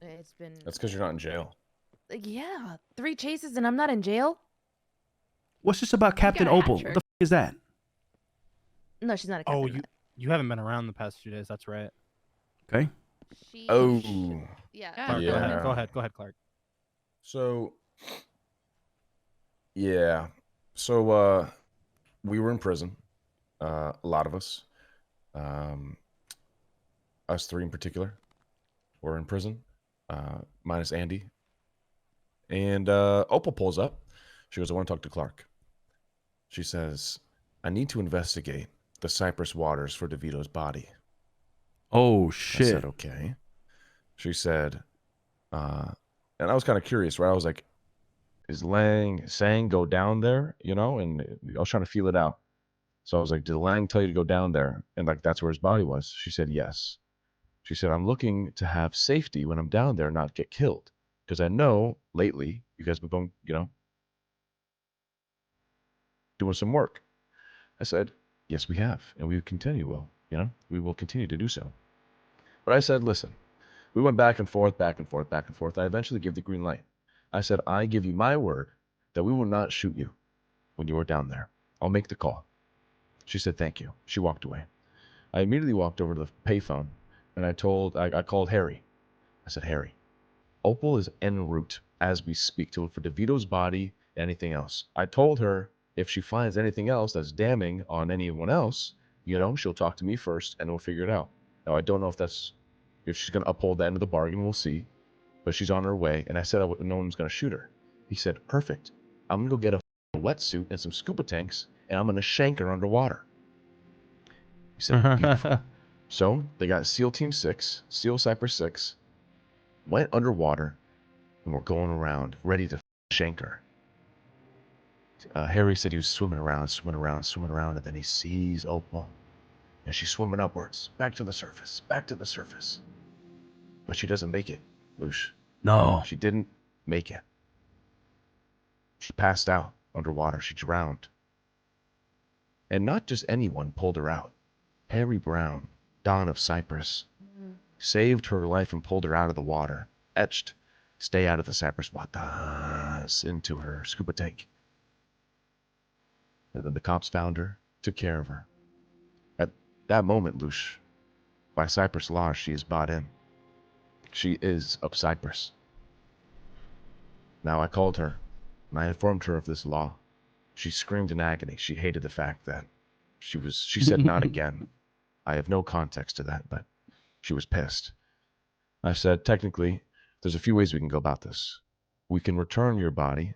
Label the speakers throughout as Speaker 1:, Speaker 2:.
Speaker 1: It's been
Speaker 2: That's because you're not in jail.
Speaker 1: yeah, 3 chases and I'm not in jail.
Speaker 3: What's this about
Speaker 1: You
Speaker 3: Captain
Speaker 1: got a hat
Speaker 3: Opal? What the
Speaker 1: trick.
Speaker 3: f is that?
Speaker 1: No, she's not a
Speaker 4: Oh,
Speaker 1: captain.
Speaker 4: you haven't been around the past few days. That's right.
Speaker 3: Okay.
Speaker 1: She,
Speaker 2: Oh,
Speaker 1: yeah.
Speaker 4: Clark,
Speaker 2: yeah.
Speaker 4: Go ahead, Clark.
Speaker 2: So, yeah. So, we were in prison. A lot of us. Um, us three in particular were in prison. Minus Andy. And Opal pulls up. She goes, I want to talk to Clark. She says, I need to investigate the Cypress waters for DeVito's body.
Speaker 3: Oh
Speaker 2: I
Speaker 3: shit.
Speaker 2: said, okay. She said, and I was kind of curious, right? I was like, is Lang saying go down there, you know? And I was trying to feel it out. So I was like, did Lang tell you to go down there? And like, that's where his body was. She said, yes. She said, I'm looking to have safety when I'm down there, not get killed. Because I know lately you guys have been going, you know, doing some work. I said, yes, we have. And we continue, we will continue to do so. But I said, listen, we went back and forth, back and forth, back and forth. I eventually give the green light. I said, I give you my word that we will not shoot you when you are down there. I'll make the call. She said, thank you. She walked away. I immediately walked over to the payphone and I called Harry. I said, Harry, Opal is en route as we speak to look for DeVito's body, anything else. I told her if she finds anything else that's damning on anyone else, she'll talk to me first and we'll figure it out. Now, I don't know if she's going to uphold the end of the bargain, we'll see. But she's on her way, and I said no one's going to shoot her. He said, perfect. I'm going to go get a wetsuit and some scuba tanks, and I'm going to shank her underwater. He said, beautiful. So they got SEAL Team 6, SEAL Cypress 6, went underwater, and we're going around, ready to shank her. Harry said he was swimming around, and then he sees Opal. And she's swimming upwards, back to the surface. But she doesn't make it, Lush.
Speaker 3: No.
Speaker 2: She didn't make it. She passed out underwater. She drowned. And not just anyone pulled her out. Harry Brown, Don of Cypress, saved her life and pulled her out of the water. Etched, stay out of the Cypress waters, into her scuba tank. And then the cops found her, took care of her. At that moment, Lush, by Cypress law, she is bought in. She is of Cypress. Now I called her, and I informed her of this law. She screamed in agony. She hated the fact that she said not again. I have no context to that, but she was pissed. I said, technically, there's a few ways we can go about this. We can return your body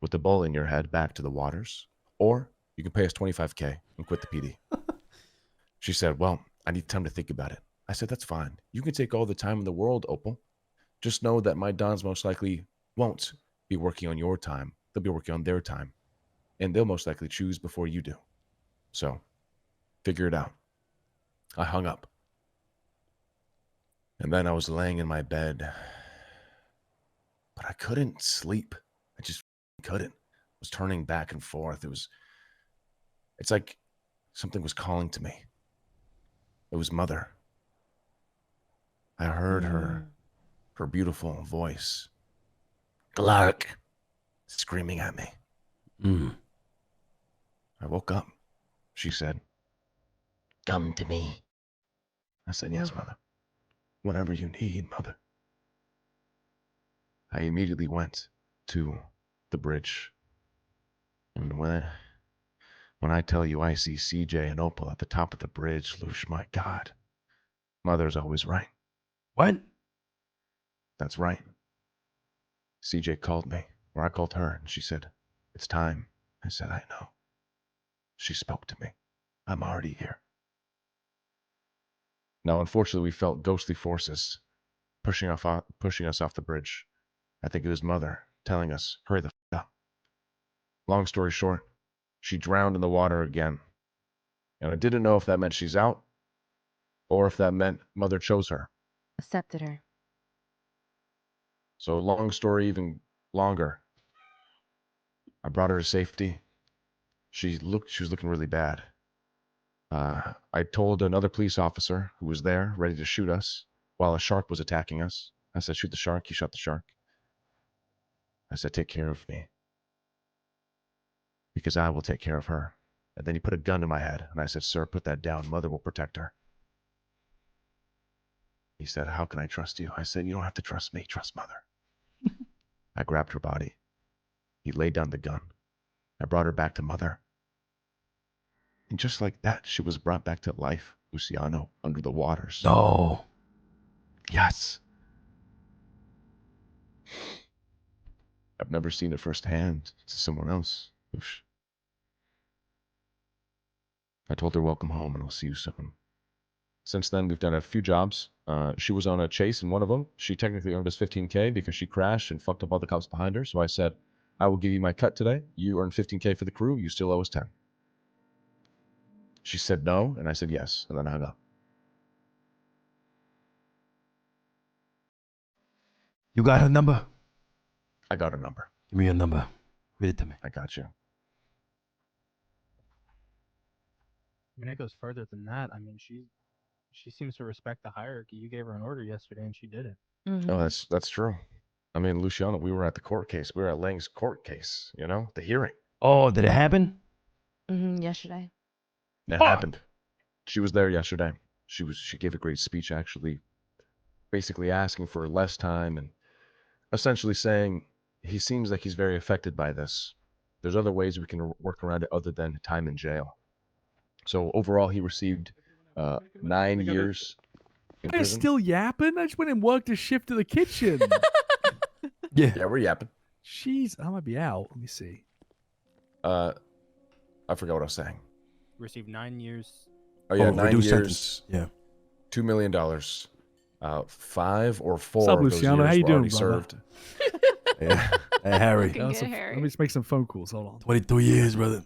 Speaker 2: with the bullet in your head back to the waters, or you can pay us $25K and quit the PD. She said, well, I need time to think about it. I said, that's fine. You can take all the time in the world, Opal. Just know that my Dons most likely won't be working on your time. They'll be working on their time. And they'll most likely choose before you do. So, figure it out. I hung up. And then I was laying in my bed. But I couldn't sleep. I just couldn't. I was turning back and forth. It's like something was calling to me. It was Mother. I heard her beautiful voice. Clark, screaming at me. I woke up. She said, come to me. I said, yes, Mother. Whatever you need, Mother. I immediately went to the bridge. And when I tell you I see CJ and Opal at the top of the bridge, Lush, my God. Mother's always right.
Speaker 3: What?
Speaker 2: That's right. CJ called me, or I called her, and she said, it's time. I said, I know. She spoke to me. I'm already here. Now, unfortunately, we felt ghostly forces pushing us off the bridge. I think it was Mother telling us, hurry the f up. Long story short, she drowned in the water again. And I didn't know if that meant she's out, or if that meant Mother chose her.
Speaker 1: Accepted her.
Speaker 2: So long story even longer. I brought her to safety. She was looking really bad. I told another police officer who was there, ready to shoot us, while a shark was attacking us. I said, shoot the shark. He shot the shark. I said, take care of me. Because I will take care of her. And then he put a gun in my head. And I said, sir, put that down. Mother will protect her. He said, how can I trust you? I said, you don't have to trust me. Trust Mother. I grabbed her body. He laid down the gun. I brought her back to Mother. And just like that, she was brought back to life, Luciano, under the waters.
Speaker 3: No.
Speaker 2: Yes. I've never seen it firsthand to someone else. Oosh. I told her, welcome home, and I'll see you soon. Since then, we've done a few jobs. She was on a chase in one of them. She technically earned us 15K because she crashed and fucked up all the cops behind her. So I said, I will give you my cut today. You earn 15K for the crew. You still owe us 10. She said no, and I said yes, and then I hung up.
Speaker 3: You got her number?
Speaker 2: I got her number.
Speaker 3: Give me your number. Read it to me.
Speaker 2: I got you.
Speaker 4: I mean, it goes further than that. I mean, she seems to respect the hierarchy. You gave her an order yesterday, and she did it.
Speaker 1: Mhm.
Speaker 2: Oh, that's true. I mean, Luciano, we were at the court case. We were at Lang's court case, you know, the hearing.
Speaker 3: Oh, did it happen?
Speaker 1: Yesterday.
Speaker 2: That
Speaker 3: Fuck.
Speaker 2: happened. She was there yesterday. She gave a great speech, actually, basically asking for less time and essentially saying he seems like he's very affected by this. There's other ways we can work around it other than time in jail. So overall, he received 9 years in
Speaker 5: You're
Speaker 2: prison.
Speaker 5: still yapping? I just went and worked a shift to the kitchen.
Speaker 3: Yeah.
Speaker 2: Yeah, we're yapping.
Speaker 5: Jeez, I might be out. Let me see.
Speaker 2: I forgot what I was saying.
Speaker 4: Received 9 years.
Speaker 2: Oh yeah,
Speaker 3: Oh,
Speaker 2: 9
Speaker 3: reduced
Speaker 2: years,
Speaker 3: sentence. Yeah.
Speaker 2: $2 million. 5 or 4
Speaker 5: What's up,
Speaker 2: of those
Speaker 5: Luciano?
Speaker 2: years
Speaker 5: How you
Speaker 2: were
Speaker 5: doing,
Speaker 2: already
Speaker 5: brother?
Speaker 2: served.
Speaker 3: Yeah. Hey, Harry.
Speaker 1: Looking good,
Speaker 5: Let
Speaker 1: Harry.
Speaker 5: me just make some phone calls. Hold on.
Speaker 3: 22 years, brother.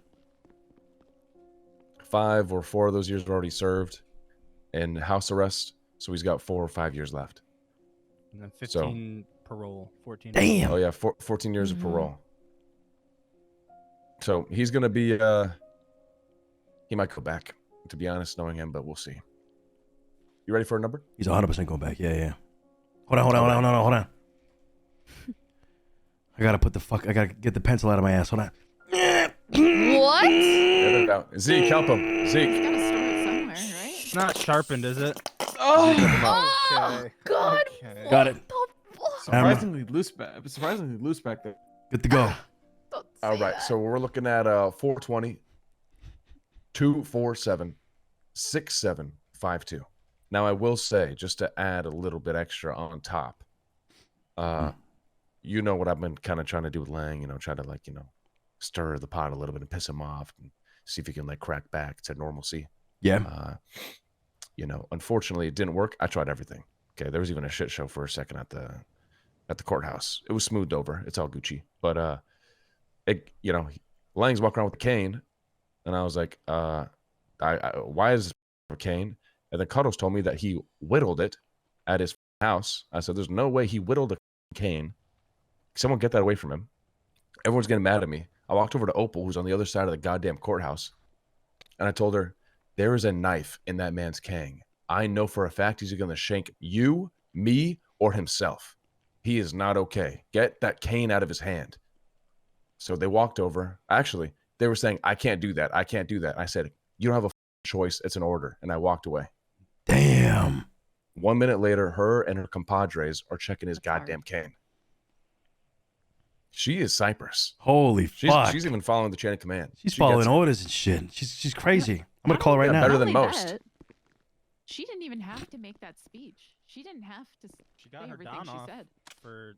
Speaker 2: 5 or 4 of those years were already served in house arrest, so he's got 4 or 5 years left.
Speaker 4: And then 15 parole. 14.
Speaker 3: Damn.
Speaker 2: Oh yeah, 14 years of
Speaker 1: Mhm.
Speaker 2: parole. So he's gonna be he might go back, to be honest, knowing him, but we'll see. You ready for a number?
Speaker 3: He's 100% going back. Yeah, yeah. Hold on. I gotta get the pencil out of my ass. Hold on.
Speaker 1: What?
Speaker 2: Yeah, no doubt. Zeke, help him. Zeke.
Speaker 1: Gotta start somewhere, right?
Speaker 4: It's not sharpened, is it?
Speaker 1: Oh, God.
Speaker 4: Okay.
Speaker 3: Got it.
Speaker 1: What the fuck?
Speaker 6: Surprisingly loose back there.
Speaker 3: Good to go.
Speaker 1: Don't
Speaker 2: All
Speaker 1: say
Speaker 2: right,
Speaker 1: that.
Speaker 2: so we're looking at 420, 247, 6752. Now I will say, just to add a little bit extra on top, you know what I've been kind of trying to do with Lang, you know, try to like, you know, stir the pot a little bit and piss him off and see if he can like crack back to normalcy.
Speaker 3: Yeah.
Speaker 2: You know, unfortunately it didn't work. I tried everything. Okay, there was even a shit show for a second at the courthouse. It was smoothed over. It's all Gucci. But you know, Lang's walking around with a cane, and I was like, why is this a cane? And then Cuddles told me that he whittled it at his house. I said, there's no way he whittled a cane. Someone get that away from him. Everyone's getting mad at me. I walked over to Opal, who's on the other side of the goddamn courthouse, and I told her, there is a knife in that man's cane. I know for a fact he's going to shank you, me, or himself. He is not okay. Get that cane out of his hand. So they walked over. Actually, they were saying, I can't do that. I can't do that. I said, you don't have a choice. It's an order. And I walked away.
Speaker 3: Damn.
Speaker 2: 1 minute later, her and her compadres are checking his
Speaker 1: That's hard.
Speaker 2: goddamn cane. She is Cypress.
Speaker 3: Holy fuck.
Speaker 2: She's even following the chain of command.
Speaker 3: She's
Speaker 2: She
Speaker 3: following
Speaker 2: gets it.
Speaker 3: orders and shit. She's crazy. I'm gonna call her right
Speaker 2: Yeah,
Speaker 3: now.
Speaker 2: better
Speaker 7: Not
Speaker 2: than
Speaker 7: only
Speaker 2: most.
Speaker 7: that, she didn't even have to make that speech. She didn't have to
Speaker 4: She got
Speaker 7: say
Speaker 4: her
Speaker 7: everything
Speaker 4: Don
Speaker 7: she
Speaker 4: off
Speaker 7: said.
Speaker 4: for